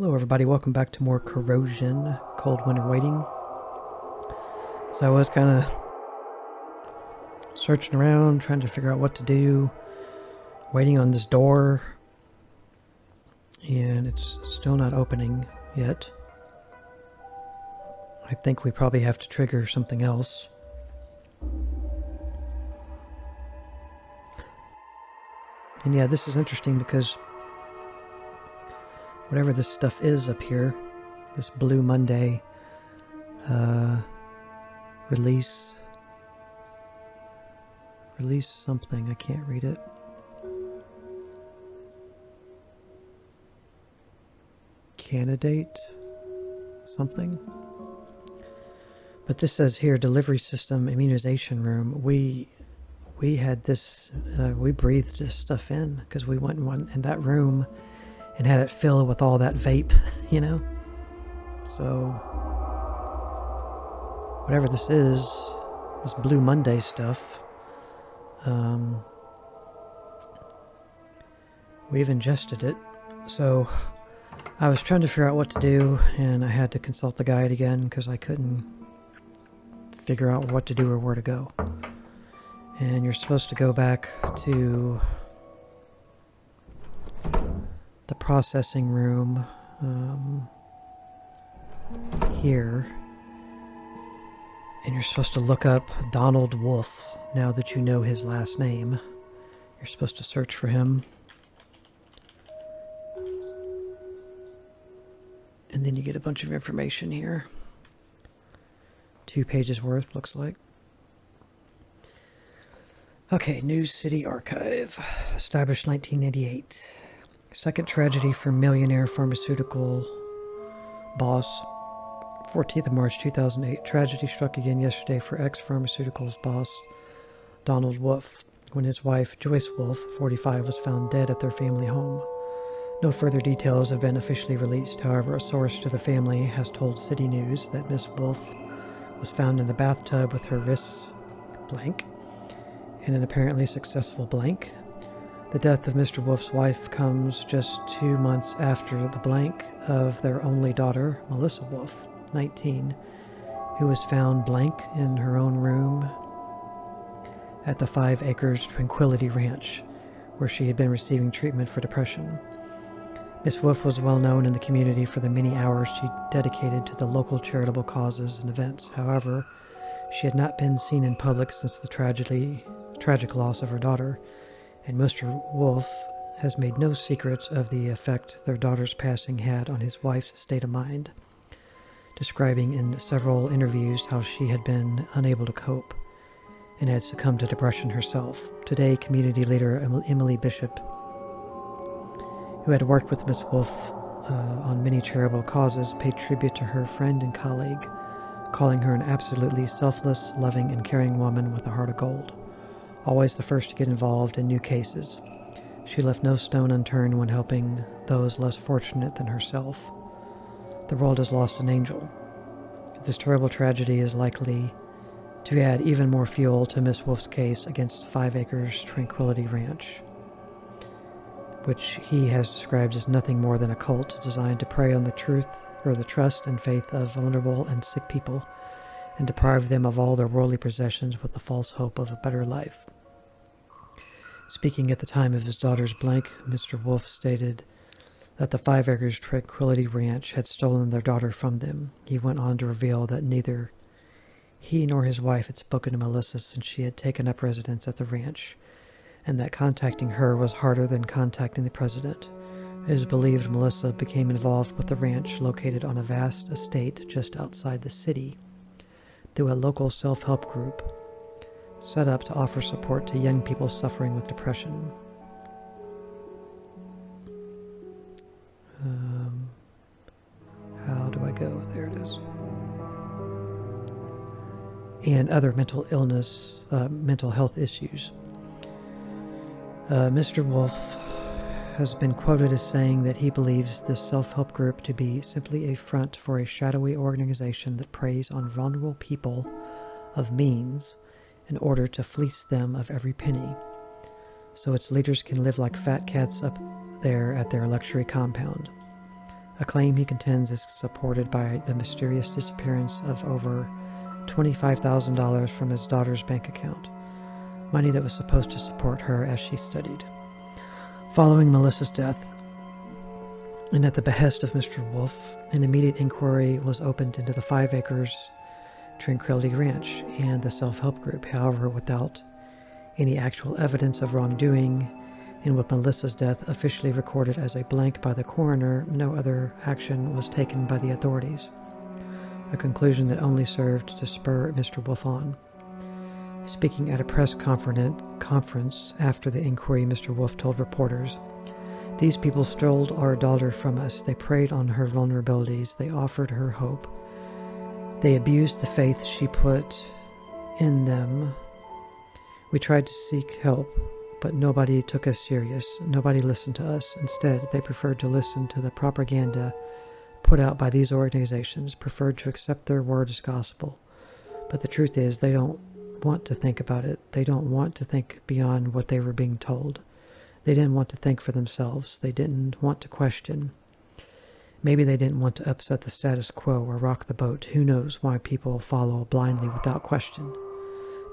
Hello everybody, welcome back to more Corrosion, Cold Winter Waiting. So I was kind of searching around, trying to figure out what to do, waiting on this door, and it's still not opening yet. I think we probably have to trigger something else. And yeah, this is interesting because whatever this stuff is up here, this Blue Monday release something, I can't read it. Candidate something. But this says here, delivery system immunization room. We had this, we breathed this stuff in because we went in that room and had it fill with all that vape, you know? So, whatever this is, this Blue Monday stuff, we've ingested it. So, I was trying to figure out what to do, and I had to consult the guide again because I couldn't figure out what to do or where to go. And you're supposed to go back to the processing room here, and you're supposed to look up Donald Wolf. Now that you know his last name, you're supposed to search for him, and then you get a bunch of information here. 2 pages worth, looks like. Okay, News City Archive, established 1988. Second tragedy for millionaire pharmaceutical boss. 14th of March 2008. Tragedy struck again yesterday for ex-pharmaceuticals boss Donald Wolf when his wife Joyce Wolf, 45, was found dead at their family home. No further details have been officially released. However, a source to the family has told City News that Miss Wolf was found in the bathtub with her wrists blank and an apparently successful blank. The death of Mr. Wolf's wife comes just 2 months after the blank of their only daughter, Melissa Wolf, 19, who was found blank in her own room at the 5 Acres Tranquility Ranch, where she had been receiving treatment for depression. Miss Wolf was well known in the community for the many hours she dedicated to the local charitable causes and events. However, she had not been seen in public since the tragic loss of her daughter, and Mr. Wolf has made no secret of the effect their daughter's passing had on his wife's state of mind, describing in several interviews how she had been unable to cope and had succumbed to depression herself. Today, community leader Emily Bishop, who had worked with Miss Wolf on many charitable causes, paid tribute to her friend and colleague, calling her an absolutely selfless, loving, and caring woman with a heart of gold, always the first to get involved in new cases. She left no stone unturned when helping those less fortunate than herself. The world has lost an angel. This terrible tragedy is likely to add even more fuel to Miss Wolf's case against 5 Acres Tranquility Ranch, which he has described as nothing more than a cult designed to prey on the trust and faith of vulnerable and sick people and deprive them of all their worldly possessions with the false hope of a better life. Speaking at the time of his daughter's blank, Mr. Wolf stated that the 5 Acres Tranquility Ranch had stolen their daughter from them. He went on to reveal that neither he nor his wife had spoken to Melissa since she had taken up residence at the ranch, and that contacting her was harder than contacting the president. It is believed Melissa became involved with the ranch located on a vast estate just outside the city through a local self-help group set up to offer support to young people suffering with depression. How do I go? There it is. And other mental health issues. Mr. Wolf has been quoted as saying that he believes this self-help group to be simply a front for a shadowy organization that preys on vulnerable people of means in order to fleece them of every penny, so its leaders can live like fat cats up there at their luxury compound. a claim he contends is supported by the mysterious disappearance of over $25,000 from his daughter's bank account, money that was supposed to support her as she studied. Following Melissa's death, and at the behest of Mr. Wolf, an immediate inquiry was opened into the 5 acres Tranquility Ranch and the self-help group, however, without any actual evidence of wrongdoing, and with Melissa's death officially recorded as a blank by the coroner, no other action was taken by the authorities, a conclusion that only served to spur Mr. Wolf on. Speaking at a press conference after the inquiry, Mr. Wolf told reporters, "These people stole our daughter from us. They preyed on her vulnerabilities. They offered her hope. They abused the faith she put in them. We tried to seek help, but nobody took us serious. Nobody listened to us. Instead, they preferred to listen to the propaganda put out by these organizations, preferred to accept their word as gospel. But the truth is, they don't want to think about it. They don't want to think beyond what they were being told. They didn't want to think for themselves. They didn't want to question. Maybe they didn't want to upset the status quo or rock the boat. Who knows why people follow blindly without question.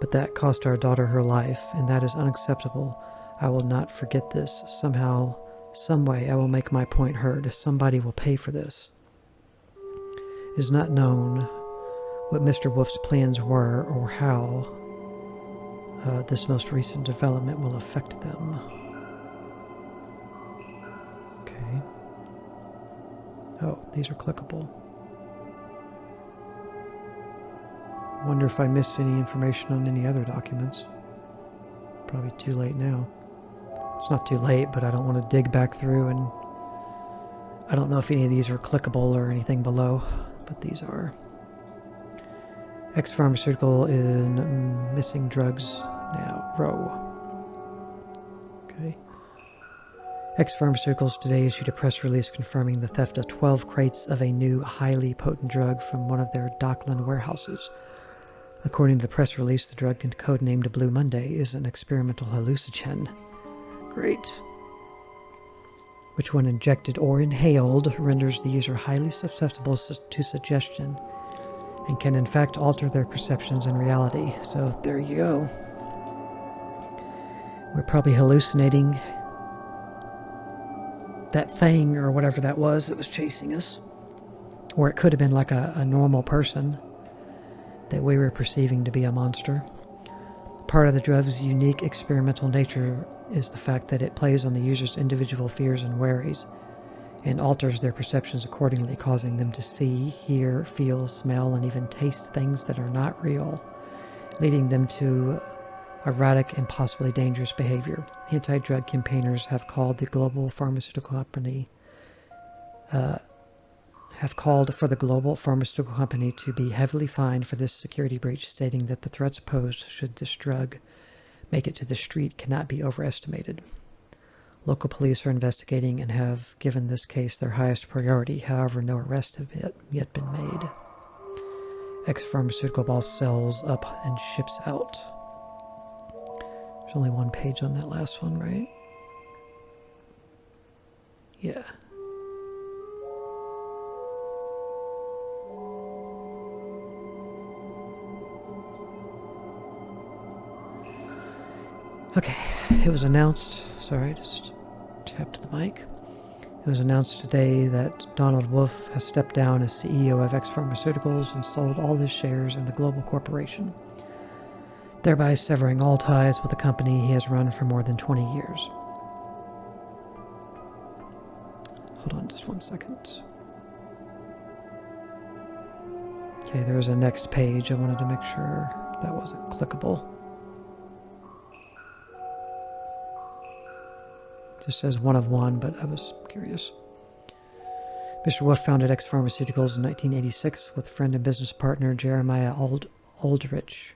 But that cost our daughter her life, and that is unacceptable. I will not forget this. Somehow, some way, I will make my point heard. Somebody will pay for this." It is not known what Mr. Wolf's plans were or how this most recent development will affect them. Okay. Oh, these are clickable. Wonder if I missed any information on any other documents. Probably too late now. It's not too late, but I don't want to dig back through, and I don't know if any of these are clickable or anything below, but these are. Ex-pharmaceutical in missing drugs now. Row. Okay. Ex-Pharmaceuticals today issued a press release confirming the theft of 12 crates of a new, highly potent drug from one of their Dockland warehouses. According to the press release, the drug, codenamed Blue Monday, is an experimental hallucinogen. Great. Which, when injected or inhaled, renders the user highly susceptible to suggestion and can in fact alter their perceptions and reality. So there you go. We're probably hallucinating that thing or whatever that was chasing us. Or it could have been like a normal person that we were perceiving to be a monster. Part of the drug's unique experimental nature is the fact that it plays on the user's individual fears and worries and alters their perceptions accordingly, causing them to see, hear, feel, smell, and even taste things that are not real, leading them to erratic and possibly dangerous behavior. Anti-drug campaigners have called for the global pharmaceutical company to be heavily fined for this security breach, stating that the threats posed should this drug make it to the street cannot be overestimated. Local police are investigating and have given this case their highest priority. However, no arrests have yet been made. Ex-pharmaceutical boss sells up and ships out. There's only one page on that last one, right? Yeah. Okay, it was announced, sorry, just tapped the mic. It was announced today that Donald Wolf has stepped down as CEO of Ex-Pharmaceuticals and sold all his shares in the global corporation, thereby severing all ties with the company he has run for more than 20 years. Hold on just one second. Okay, there was a next page. I wanted to make sure that wasn't clickable. Just says one of one, but I was curious. Mr. Wolf founded Ex-Pharmaceuticals in 1986 with friend and business partner Jeremiah Aldrich,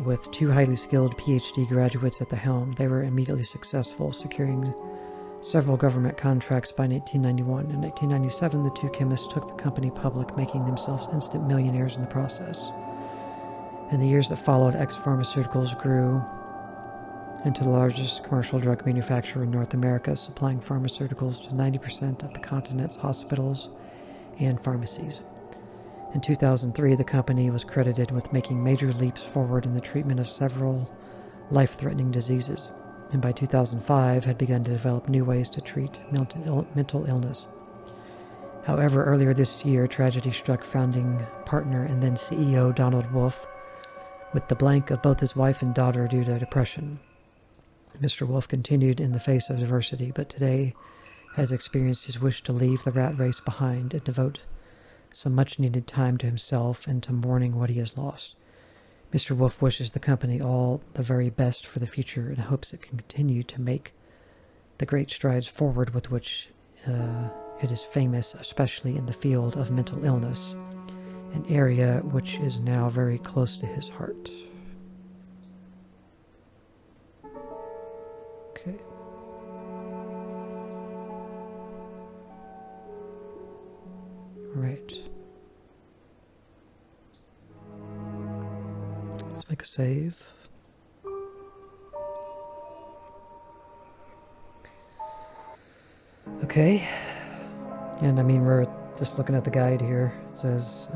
with 2 highly skilled PhD graduates at the helm. They were immediately successful, securing several government contracts by 1991. In 1997, the 2 chemists took the company public, making themselves instant millionaires in the process. In the years that followed, Ex-Pharmaceuticals grew into the largest commercial drug manufacturer in North America, supplying pharmaceuticals to 90% of the continent's hospitals and pharmacies. In 2003, the company was credited with making major leaps forward in the treatment of several life-threatening diseases, and by 2005 had begun to develop new ways to treat mental illness. However, earlier this year, tragedy struck founding partner and then CEO Donald Wolf with the blank of both his wife and daughter due to depression. Mr. Wolf continued in the face of adversity, but today has experienced his wish to leave the rat race behind and devote some much-needed time to himself and to mourning what he has lost. Mr. Wolf wishes the company all the very best for the future and hopes it can continue to make the great strides forward with which it is famous, especially in the field of mental illness, an area which is now very close to his heart. Okay. Right. Let's make a save. Okay. And I mean, we're just looking at the guide here. It says,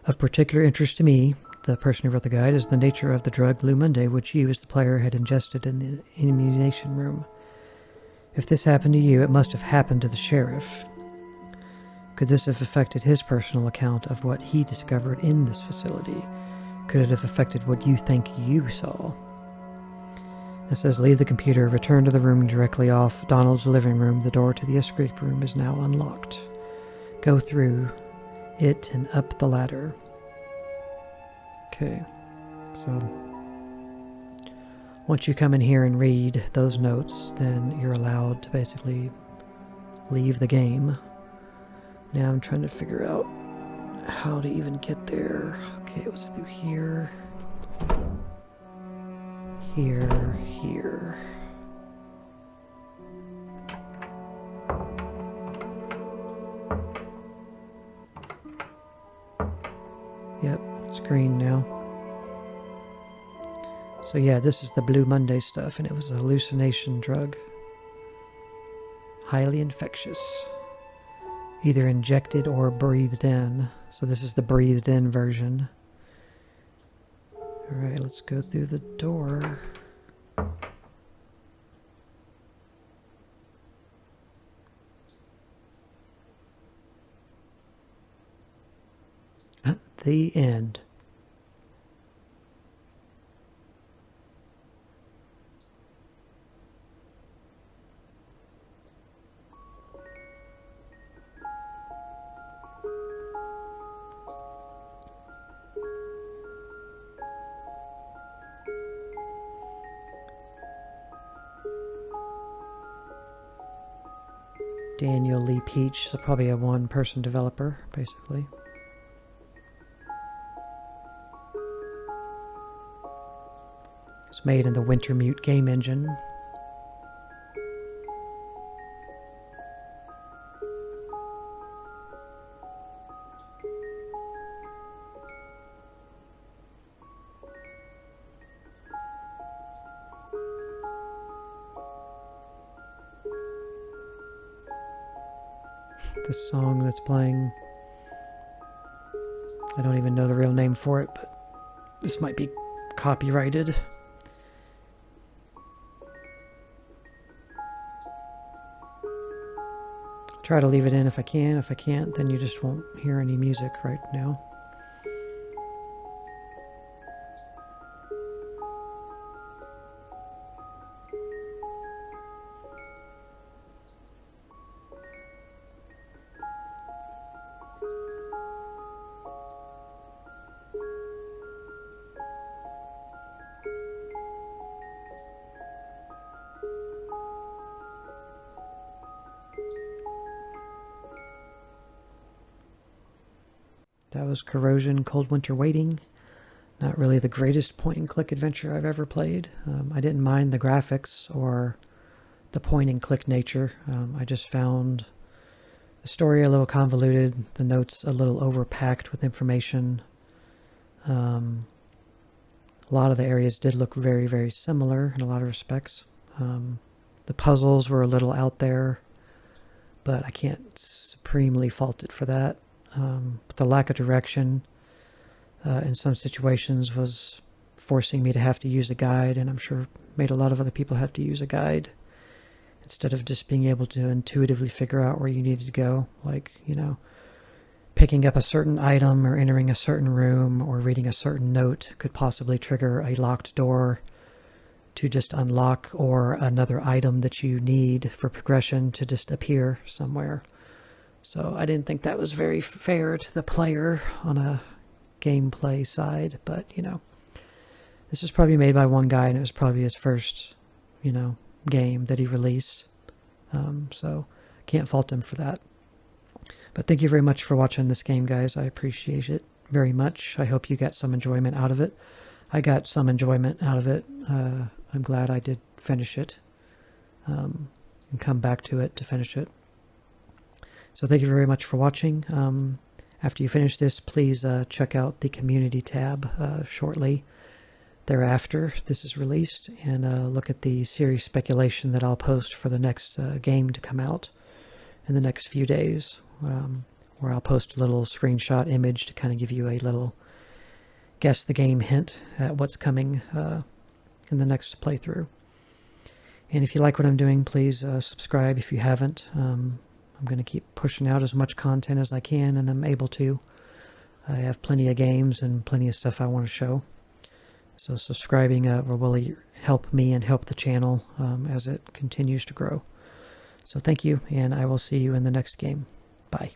of particular interest to me, the person who wrote the guide, is the nature of the drug Blue Monday, which you as the player had ingested in the immunization room. If this happened to you, it must have happened to the sheriff. Could this have affected his personal account of what he discovered in this facility? Could it have affected what you think you saw? It says, leave the computer, return to the room directly off Donald's living room. The door to the escape room is now unlocked. Go through it and up the ladder. Okay, so once you come in here and read those notes, then you're allowed to basically leave the game. Now I'm trying to figure out how to even get there. Okay, it was through here. Here. Yep, it's green now. So yeah, this is the Blue Monday stuff, and it was a hallucination drug. Highly infectious. Either injected or breathed in. So this is the breathed in version. Alright, let's go through the door. At the end. Daniel Lee Peach, so probably a one-person developer, basically. It's made in the Wintermute game engine. This song that's playing, I don't even know the real name for it, but this might be copyrighted. Try to leave it in if I can. If I can't, then you just won't hear any music right now. That was Corrosion, Cold Winter Waiting. Not really the greatest point-and-click adventure I've ever played. I didn't mind the graphics or the point-and-click nature. I just found the story a little convoluted, the notes a little overpacked with information. A lot of the areas did look very, very similar in a lot of respects. The puzzles were a little out there, but I can't supremely fault it for that. But the lack of direction in some situations was forcing me to have to use a guide, and I'm sure made a lot of other people have to use a guide instead of just being able to intuitively figure out where you needed to go, like, you know, picking up a certain item or entering a certain room or reading a certain note could possibly trigger a locked door to just unlock, or another item that you need for progression to just appear somewhere. So I didn't think that was very fair to the player on a gameplay side, but, you know, this was probably made by one guy, and it was probably his first, you know, game that he released. So can't fault him for that. But thank you very much for watching this game, guys. I appreciate it very much. I hope you got some enjoyment out of it. I got some enjoyment out of it. I'm glad I did finish it and come back to it to finish it. So thank you very much for watching. After you finish this, please check out the community tab shortly thereafter this is released, and look at the series speculation that I'll post for the next game to come out in the next few days, where I'll post a little screenshot image to kind of give you a little guess the game hint at what's coming in the next playthrough. And if you like what I'm doing, please subscribe if you haven't. I'm going to keep pushing out as much content as I can, and I'm able to. I have plenty of games and plenty of stuff I want to show. So subscribing will really help me and help the channel as it continues to grow. So thank you, and I will see you in the next game. Bye.